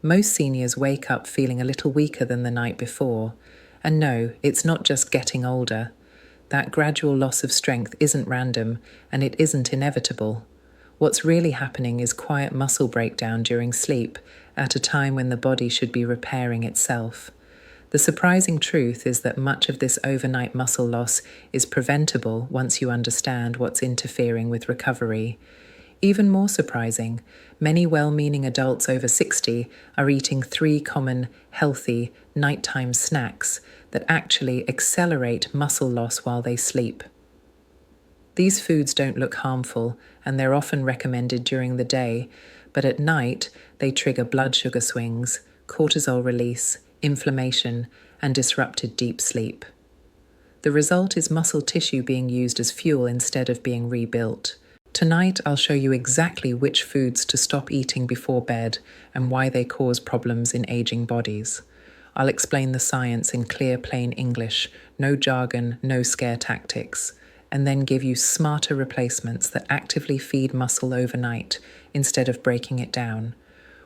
Most seniors wake up feeling a little weaker than the night before. And no, it's not just getting older. That gradual loss of strength isn't random, and it isn't inevitable. What's really happening is quiet muscle breakdown during sleep, at a time when the body should be repairing itself. The surprising truth is that much of this overnight muscle loss is preventable once you understand what's interfering with recovery. Even more surprising, many well-meaning adults over 60 are eating 3 common, healthy, nighttime snacks that actually accelerate muscle loss while they sleep. These foods don't look harmful, and they're often recommended during the day, but at night they trigger blood sugar swings, cortisol release, inflammation, and disrupted deep sleep. The result is muscle tissue being used as fuel instead of being rebuilt. Tonight, I'll show you exactly which foods to stop eating before bed and why they cause problems in aging bodies. I'll explain the science in clear, plain English, no jargon, no scare tactics, and then give you smarter replacements that actively feed muscle overnight instead of breaking it down.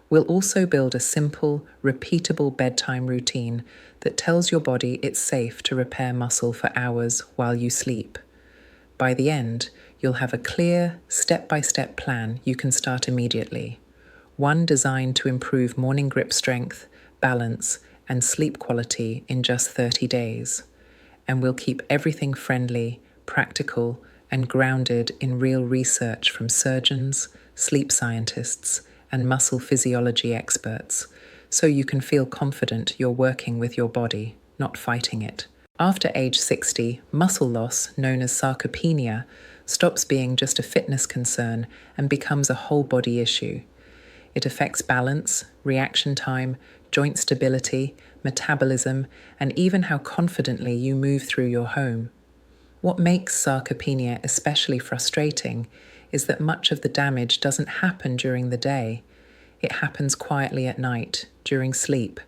We'll also build a simple, repeatable bedtime routine that tells your body it's safe to repair muscle for hours while you sleep. By the end, you'll have a clear, step-by-step plan you can start immediately. One designed to improve morning grip strength, balance, and sleep quality in just 30 days. And we'll keep everything friendly, practical, and grounded in real research from surgeons, sleep scientists, and muscle physiology experts, so you can feel confident you're working with your body, not fighting it. After age 60, muscle loss, known as sarcopenia, stops being just a fitness concern and becomes a whole body issue. It affects balance, reaction time, joint stability, metabolism, and even how confidently you move through your home. What makes sarcopenia especially frustrating is that much of the damage doesn't happen during the day. It happens quietly at night, during sleep,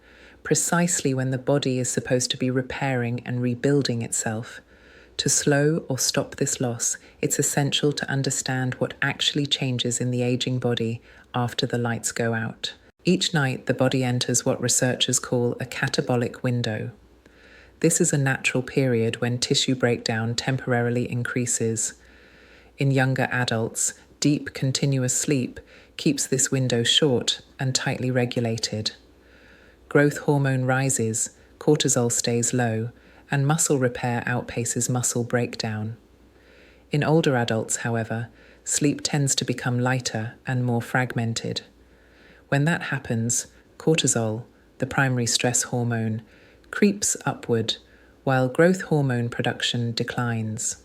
precisely when the body is supposed to be repairing and rebuilding itself. To slow or stop this loss, it's essential to understand what actually changes in the aging body after the lights go out. Each night, the body enters what researchers call a catabolic window. This is a natural period when tissue breakdown temporarily increases. In younger adults, deep, continuous sleep keeps this window short and tightly regulated. Growth hormone rises, cortisol stays low, and muscle repair outpaces muscle breakdown. In older adults, however, sleep tends to become lighter and more fragmented. When that happens, cortisol, the primary stress hormone, creeps upward, while growth hormone production declines.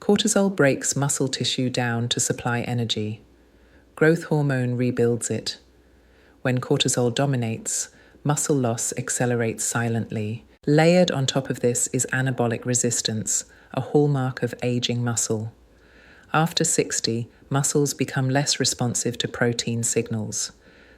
Cortisol breaks muscle tissue down to supply energy. Growth hormone rebuilds it. When cortisol dominates, muscle loss accelerates silently. Layered on top of this is anabolic resistance, a hallmark of aging muscle. After 60, muscles become less responsive to protein signals.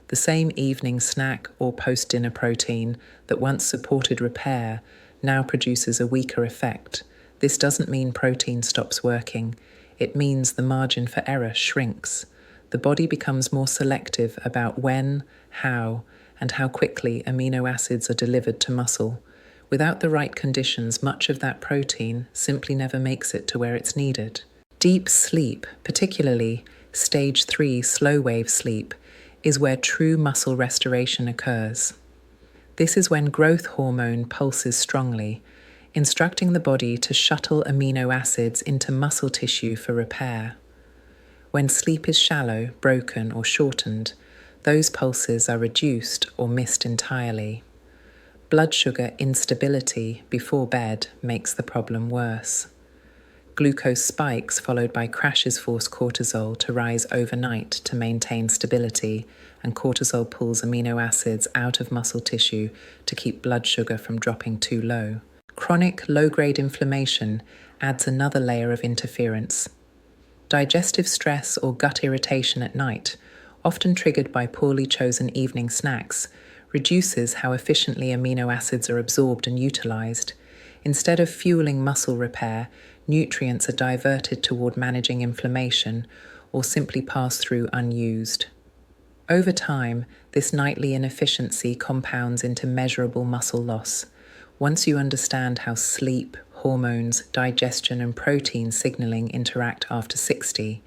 The same evening snack or post-dinner protein that once supported repair now produces a weaker effect. This doesn't mean protein stops working. It means the margin for error shrinks. The body becomes more selective about when, how, and how quickly amino acids are delivered to muscle. Without the right conditions, much of that protein simply never makes it to where it's needed. Deep sleep, particularly stage 3 slow-wave sleep, is where true muscle restoration occurs. This is when growth hormone pulses strongly, instructing the body to shuttle amino acids into muscle tissue for repair. When sleep is shallow, broken, or shortened, those pulses are reduced or missed entirely. Blood sugar instability before bed makes the problem worse. Glucose spikes followed by crashes force cortisol to rise overnight to maintain stability, and cortisol pulls amino acids out of muscle tissue to keep blood sugar from dropping too low. Chronic low-grade inflammation adds another layer of interference. Digestive stress or gut irritation at night, often triggered by poorly chosen evening snacks, reduces how efficiently amino acids are absorbed and utilized. Instead of fueling muscle repair, nutrients are diverted toward managing inflammation or simply pass through unused. Over time, this nightly inefficiency compounds into measurable muscle loss. Once you understand how sleep, hormones, digestion, and protein signaling interact after 60,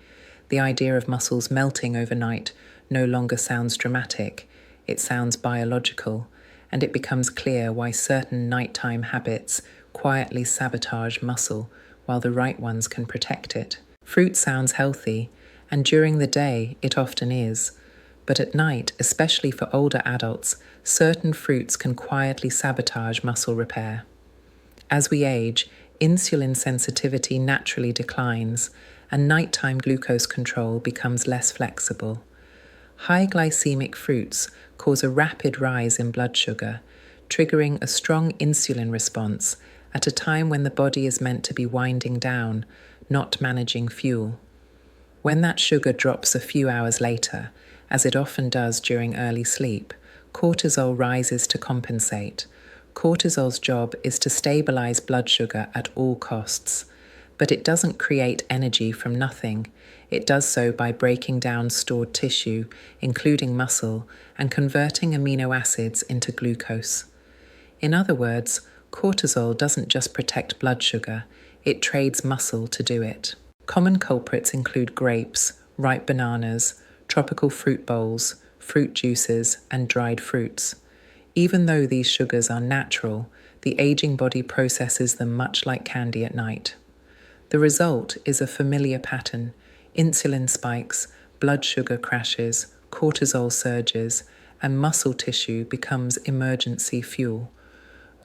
the idea of muscles melting overnight no longer sounds dramatic, it sounds biological, and it becomes clear why certain nighttime habits quietly sabotage muscle while the right ones can protect it. Fruit sounds healthy, and during the day it often is, but at night, especially for older adults, certain fruits can quietly sabotage muscle repair. As we age, insulin sensitivity naturally declines, and nighttime glucose control becomes less flexible. High glycemic fruits cause a rapid rise in blood sugar, triggering a strong insulin response at a time when the body is meant to be winding down, not managing fuel. When that sugar drops a few hours later, as it often does during early sleep, cortisol rises to compensate. Cortisol's job is to stabilize blood sugar at all costs, but it doesn't create energy from nothing. It does so by breaking down stored tissue, including muscle, and converting amino acids into glucose. In other words, cortisol doesn't just protect blood sugar, it trades muscle to do it. Common culprits include grapes, ripe bananas, tropical fruit bowls, fruit juices, and dried fruits. Even though these sugars are natural, the aging body processes them much like candy at night. The result is a familiar pattern: insulin spikes, blood sugar crashes, cortisol surges, and muscle tissue becomes emergency fuel.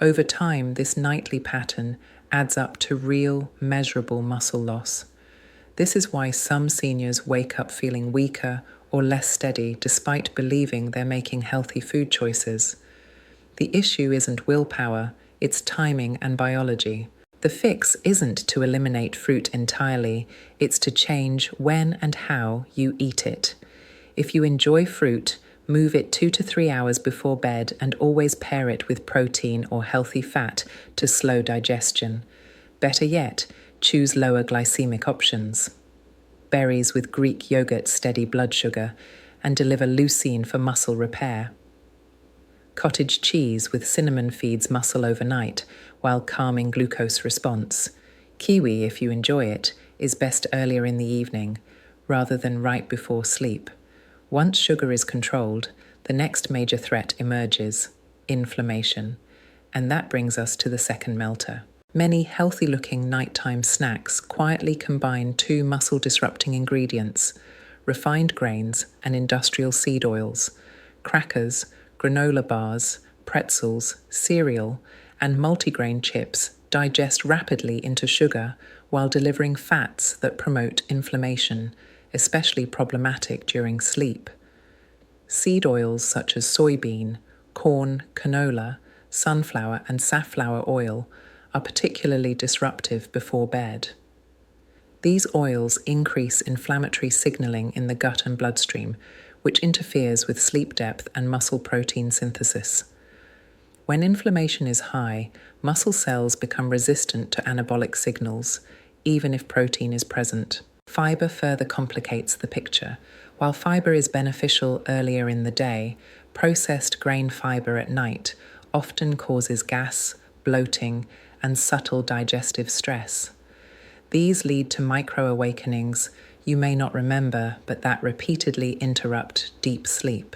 Over time, this nightly pattern adds up to real, measurable muscle loss. This is why some seniors wake up feeling weaker or less steady despite believing they're making healthy food choices. The issue isn't willpower, it's timing and biology. The fix isn't to eliminate fruit entirely, it's to change when and how you eat it. If you enjoy fruit, move it 2 to 3 hours before bed and always pair it with protein or healthy fat to slow digestion. Better yet, choose lower glycemic options. Berries with Greek yogurt steady blood sugar and deliver leucine for muscle repair. Cottage cheese with cinnamon feeds muscle overnight while calming glucose response. Kiwi, if you enjoy it, is best earlier in the evening rather than right before sleep. Once sugar is controlled, the next major threat emerges: inflammation. And that brings us to the second melter. Many healthy-looking nighttime snacks quietly combine two muscle-disrupting ingredients: refined grains and industrial seed oils. Crackers, granola bars, pretzels, cereal, and multigrain chips digest rapidly into sugar while delivering fats that promote inflammation, especially problematic during sleep. Seed oils such as soybean, corn, canola, sunflower, and safflower oil are particularly disruptive before bed. These oils increase inflammatory signaling in the gut and bloodstream, which interferes with sleep depth and muscle protein synthesis. When inflammation is high, muscle cells become resistant to anabolic signals, even if protein is present. Fiber further complicates the picture. While fiber is beneficial earlier in the day, processed grain fiber at night often causes gas, bloating, and subtle digestive stress. These lead to micro-awakenings you may not remember, but that repeatedly interrupt deep sleep.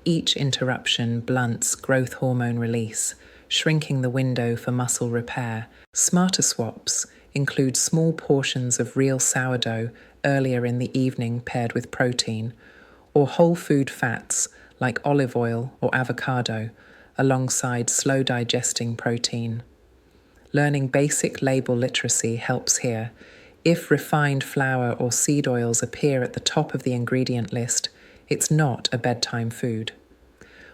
Each interruption blunts growth hormone release, shrinking the window for muscle repair. Smarter swaps include small portions of real sourdough earlier in the evening paired with protein, or whole food fats like olive oil or avocado alongside slow digesting protein. Learning basic label literacy helps here. If refined flour or seed oils appear at the top of the ingredient list, it's not a bedtime food.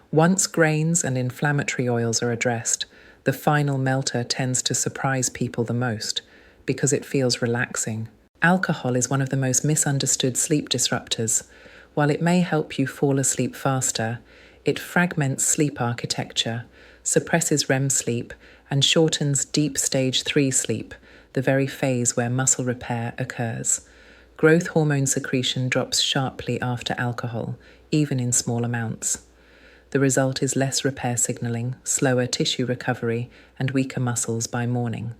Once grains and inflammatory oils are addressed, the final melter tends to surprise people the most because it feels relaxing. Alcohol is one of the most misunderstood sleep disruptors. While it may help you fall asleep faster, it fragments sleep architecture, suppresses REM sleep, and shortens deep stage 3 sleep, the very phase where muscle repair occurs. Growth hormone secretion drops sharply after alcohol, even in small amounts. The result is less repair signaling, slower tissue recovery, and weaker muscles by morning.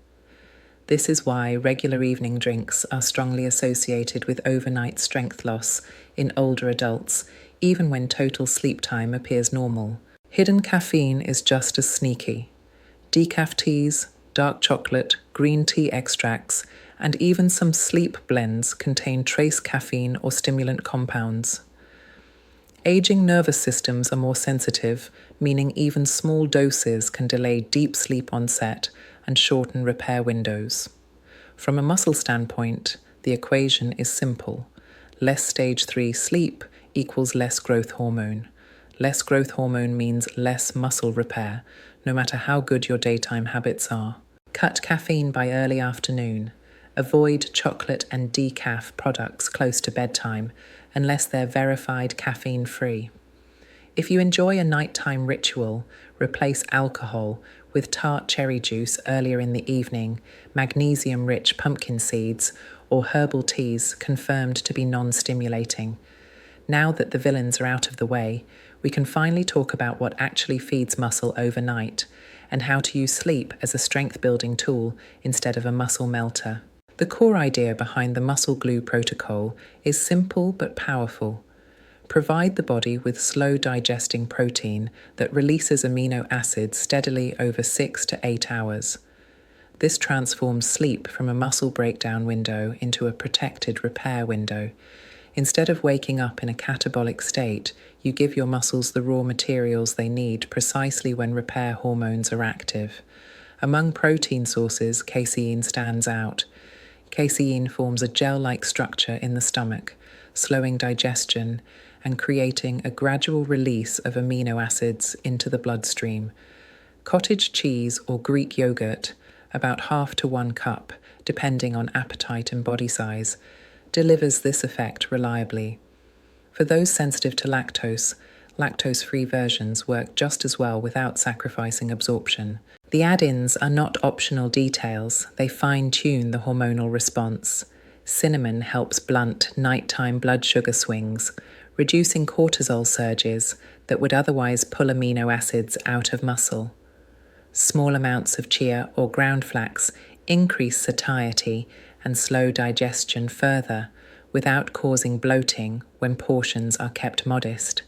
This is why regular evening drinks are strongly associated with overnight strength loss in older adults, even when total sleep time appears normal. Hidden caffeine is just as sneaky. Decaf teas, dark chocolate, green tea extracts, and even some sleep blends contain trace caffeine or stimulant compounds. Aging nervous systems are more sensitive, meaning even small doses can delay deep sleep onset and shorten repair windows. From a muscle standpoint, the equation is simple. Less stage 3 sleep equals less growth hormone. Less growth hormone means less muscle repair, no matter how good your daytime habits are. Cut caffeine by early afternoon. Avoid chocolate and decaf products close to bedtime, unless they're verified caffeine-free. If you enjoy a nighttime ritual, replace alcohol with tart cherry juice earlier in the evening, magnesium-rich pumpkin seeds, or herbal teas confirmed to be non-stimulating. Now that the villains are out of the way, we can finally talk about what actually feeds muscle overnight and how to use sleep as a strength-building tool instead of a muscle melter. The core idea behind the muscle glue protocol is simple but powerful. Provide the body with slow digesting protein that releases amino acids steadily over 6 to 8 hours. This transforms sleep from a muscle breakdown window into a protected repair window. Instead of waking up in a catabolic state, you give your muscles the raw materials they need precisely when repair hormones are active. Among protein sources, casein stands out. Casein forms a gel-like structure in the stomach, slowing digestion and creating a gradual release of amino acids into the bloodstream. Cottage cheese or Greek yogurt, about half to 1 cup, depending on appetite and body size, delivers this effect reliably. For those sensitive to lactose, lactose-free versions work just as well without sacrificing absorption. The add-ins are not optional details, they fine-tune the hormonal response. Cinnamon helps blunt nighttime blood sugar swings, reducing cortisol surges that would otherwise pull amino acids out of muscle. Small amounts of chia or ground flax increase satiety and slow digestion further without causing bloating when portions are kept modest.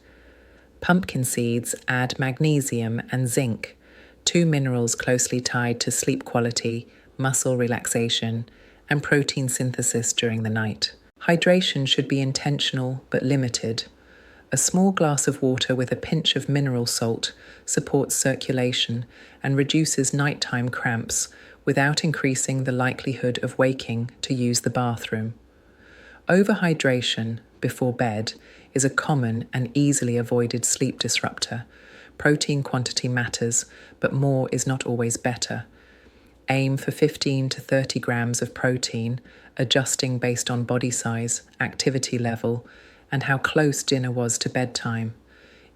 Pumpkin seeds add magnesium and zinc, 2 minerals closely tied to sleep quality, muscle relaxation, and protein synthesis during the night. Hydration should be intentional but limited. A small glass of water with a pinch of mineral salt supports circulation and reduces nighttime cramps without increasing the likelihood of waking to use the bathroom. Overhydration before bed is a common and easily avoided sleep disruptor. Protein quantity matters, but more is not always better. Aim for 15 to 30 grams of protein, adjusting based on body size, activity level, and how close dinner was to bedtime.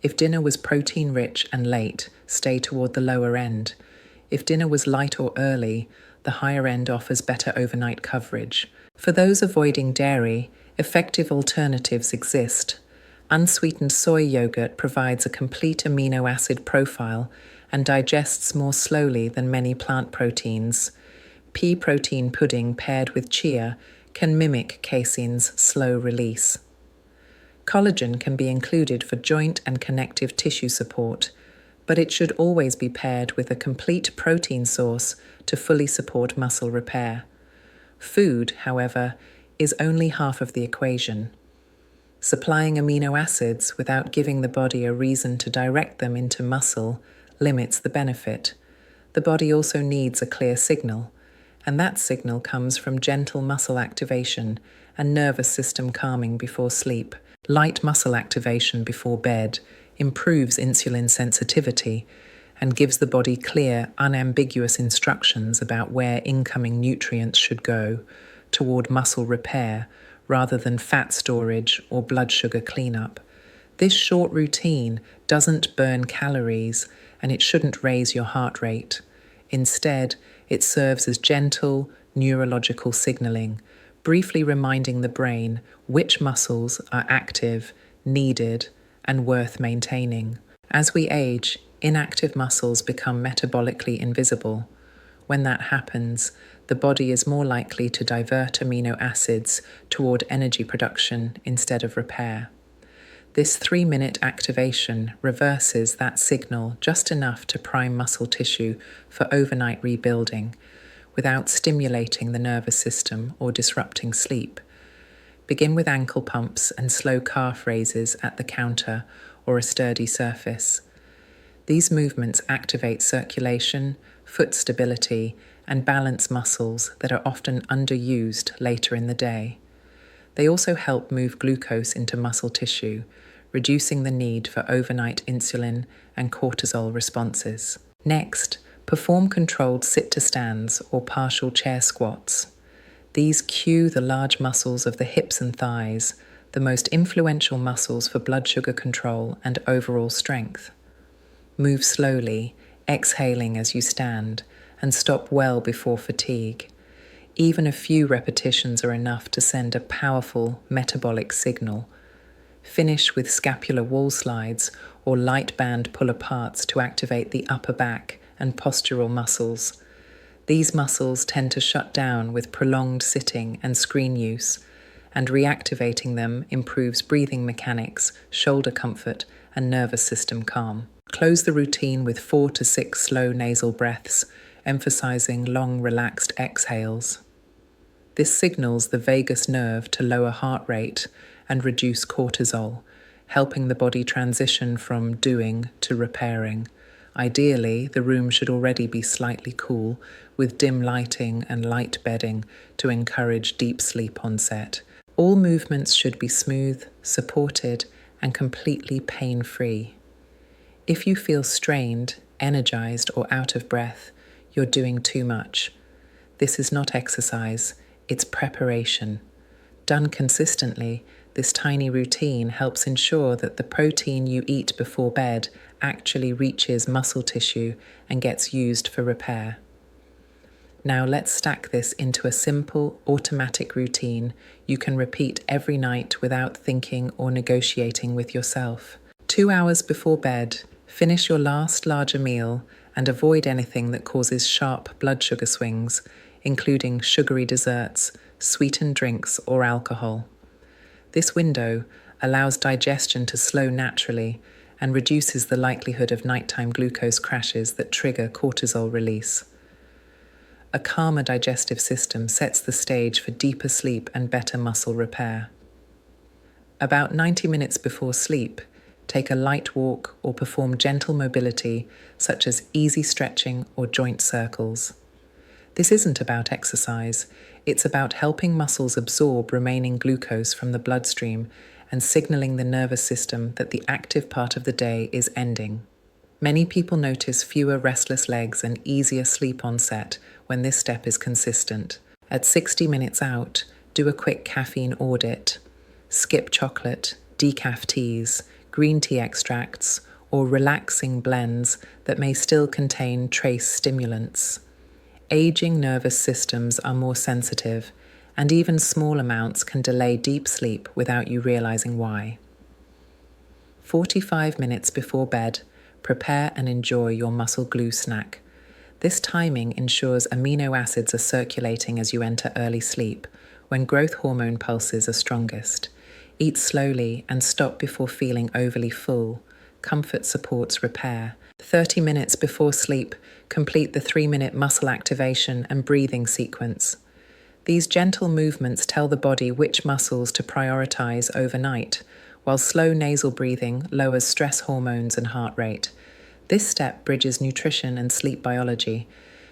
If dinner was protein-rich and late, stay toward the lower end. If dinner was light or early, the higher end offers better overnight coverage. For those avoiding dairy, effective alternatives exist. Unsweetened soy yogurt provides a complete amino acid profile and digests more slowly than many plant proteins. Pea protein pudding paired with chia can mimic casein's slow release. Collagen can be included for joint and connective tissue support, but it should always be paired with a complete protein source to fully support muscle repair. Food, however, is only half of the equation. Supplying amino acids without giving the body a reason to direct them into muscle limits the benefit. The body also needs a clear signal, and that signal comes from gentle muscle activation and nervous system calming before sleep. Light muscle activation before bed improves insulin sensitivity and gives the body clear, unambiguous instructions about where incoming nutrients should go toward muscle repair rather than fat storage or blood sugar cleanup. This short routine doesn't burn calories and it shouldn't raise your heart rate. Instead, it serves as gentle neurological signaling, briefly reminding the brain which muscles are active, needed, and worth maintaining. As we age, inactive muscles become metabolically invisible. When that happens, the body is more likely to divert amino acids toward energy production instead of repair. This 3-minute activation reverses that signal just enough to prime muscle tissue for overnight rebuilding, without stimulating the nervous system or disrupting sleep. Begin with ankle pumps and slow calf raises at the counter or a sturdy surface. These movements activate circulation, foot stability, and balance muscles that are often underused later in the day. They also help move glucose into muscle tissue, reducing the need for overnight insulin and cortisol responses. Next, perform controlled sit-to-stands or partial chair squats. These cue the large muscles of the hips and thighs, the most influential muscles for blood sugar control and overall strength. Move slowly, exhaling as you stand, and stop well before fatigue. Even a few repetitions are enough to send a powerful metabolic signal. Finish with scapular wall slides or light band pull-aparts to activate the upper back and postural muscles. These muscles tend to shut down with prolonged sitting and screen use, and reactivating them improves breathing mechanics, shoulder comfort, and nervous system calm. Close the routine with 4 to 6 slow nasal breaths, emphasizing long, relaxed exhales. This signals the vagus nerve to lower heart rate and reduce cortisol, helping the body transition from doing to repairing. Ideally, the room should already be slightly cool, with dim lighting and light bedding to encourage deep sleep onset. All movements should be smooth, supported, and completely pain-free. If you feel strained, energized, or out of breath, you're doing too much. This is not exercise, it's preparation. Done consistently, this tiny routine helps ensure that the protein you eat before bed actually reaches muscle tissue and gets used for repair. Now let's stack this into a simple, automatic routine you can repeat every night without thinking or negotiating with yourself. 2 hours before bed, finish your last larger meal and avoid anything that causes sharp blood sugar swings, including sugary desserts, sweetened drinks, or alcohol. This window allows digestion to slow naturally and reduces the likelihood of nighttime glucose crashes that trigger cortisol release. A calmer digestive system sets the stage for deeper sleep and better muscle repair. About 90 minutes before sleep, take a light walk or perform gentle mobility such as easy stretching or joint circles. This isn't about exercise, it's about helping muscles absorb remaining glucose from the bloodstream and signaling the nervous system that the active part of the day is ending. Many people notice fewer restless legs and easier sleep onset when this step is consistent. At 60 minutes out, do a quick caffeine audit. Skip chocolate, decaf teas, green tea extracts, or relaxing blends that may still contain trace stimulants. Aging nervous systems are more sensitive, and even small amounts can delay deep sleep without you realizing why. 45 minutes before bed, prepare and enjoy your muscle glue snack. This timing ensures amino acids are circulating as you enter early sleep, when growth hormone pulses are strongest. Eat slowly and stop before feeling overly full. Comfort supports repair. 30 minutes before sleep, complete the 3-minute muscle activation and breathing sequence. These gentle movements tell the body which muscles to prioritize overnight, while slow nasal breathing lowers stress hormones and heart rate. This step bridges nutrition and sleep biology.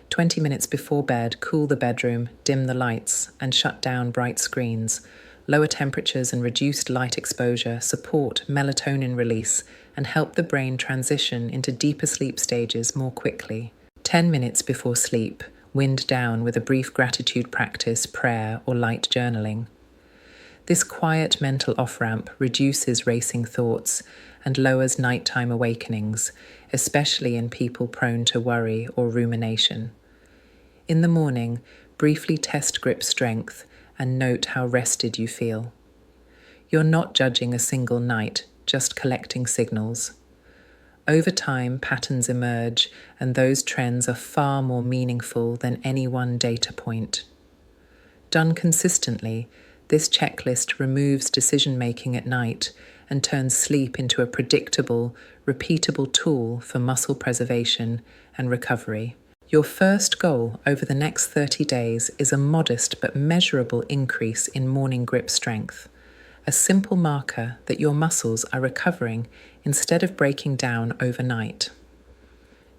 20 minutes before bed, cool the bedroom, dim the lights, and shut down bright screens. Lower temperatures and reduced light exposure support melatonin release and help the brain transition into deeper sleep stages more quickly. 10 minutes before sleep, wind down with a brief gratitude practice, prayer, or light journaling. This quiet mental off-ramp reduces racing thoughts and lowers nighttime awakenings, especially in people prone to worry or rumination. In the morning, briefly test grip strength and note how rested you feel. You're not judging a single night, just collecting signals. Over time, patterns emerge, and those trends are far more meaningful than any one data point. Done consistently, this checklist removes decision-making at night and turns sleep into a predictable, repeatable tool for muscle preservation and recovery. Your first goal over the next 30 days is a modest but measurable increase in morning grip strength, a simple marker that your muscles are recovering instead of breaking down overnight.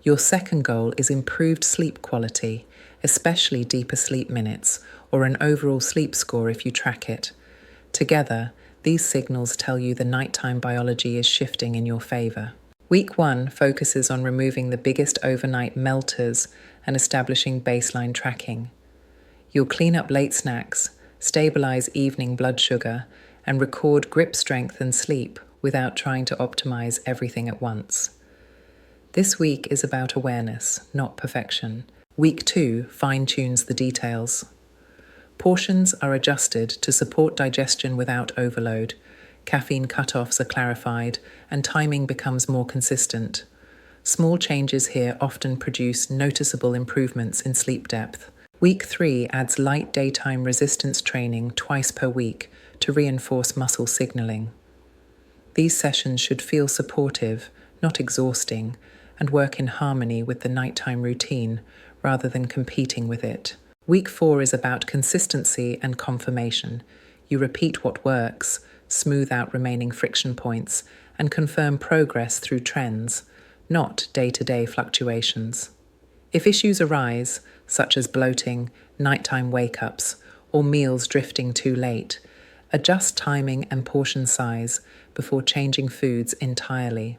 Your second goal is improved sleep quality, especially deeper sleep minutes, or an overall sleep score if you track it. Together, these signals tell you the nighttime biology is shifting in your favor. Week 1 focuses on removing the biggest overnight melters and establishing baseline tracking. You'll clean up late snacks, stabilize evening blood sugar, and record grip strength and sleep without trying to optimize everything at once. This week is about awareness, not perfection. Week 2 fine-tunes the details. Portions are adjusted to support digestion without overload, caffeine cutoffs are clarified, and timing becomes more consistent. Small changes here often produce noticeable improvements in sleep depth. Week 3 adds light daytime resistance training twice per week to reinforce muscle signaling. These sessions should feel supportive, not exhausting, and work in harmony with the nighttime routine rather than competing with it. Week 4 is about consistency and confirmation. You repeat what works, smooth out remaining friction points, and confirm progress through trends, not day-to-day fluctuations. If issues arise, such as bloating, nighttime wake-ups, or meals drifting too late, adjust timing and portion size before changing foods entirely.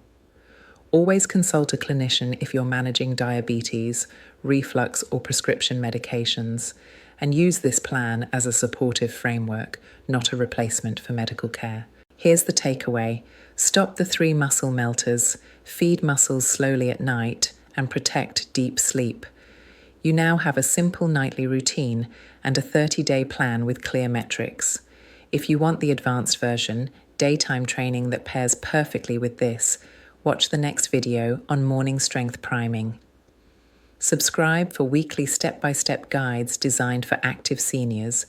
Always consult a clinician if you're managing diabetes, reflux, or prescription medications, and use this plan as a supportive framework, not a replacement for medical care. Here's the takeaway. Stop the 3 muscle melters, feed muscles slowly at night, and protect deep sleep. You now have a simple nightly routine and a 30-day plan with clear metrics. If you want the advanced version, daytime training that pairs perfectly with this, watch the next video on morning strength priming. Subscribe for weekly step-by-step guides designed for active seniors,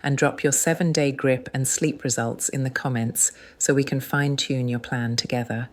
and drop your 7-day grip and sleep results in the comments so we can fine-tune your plan together.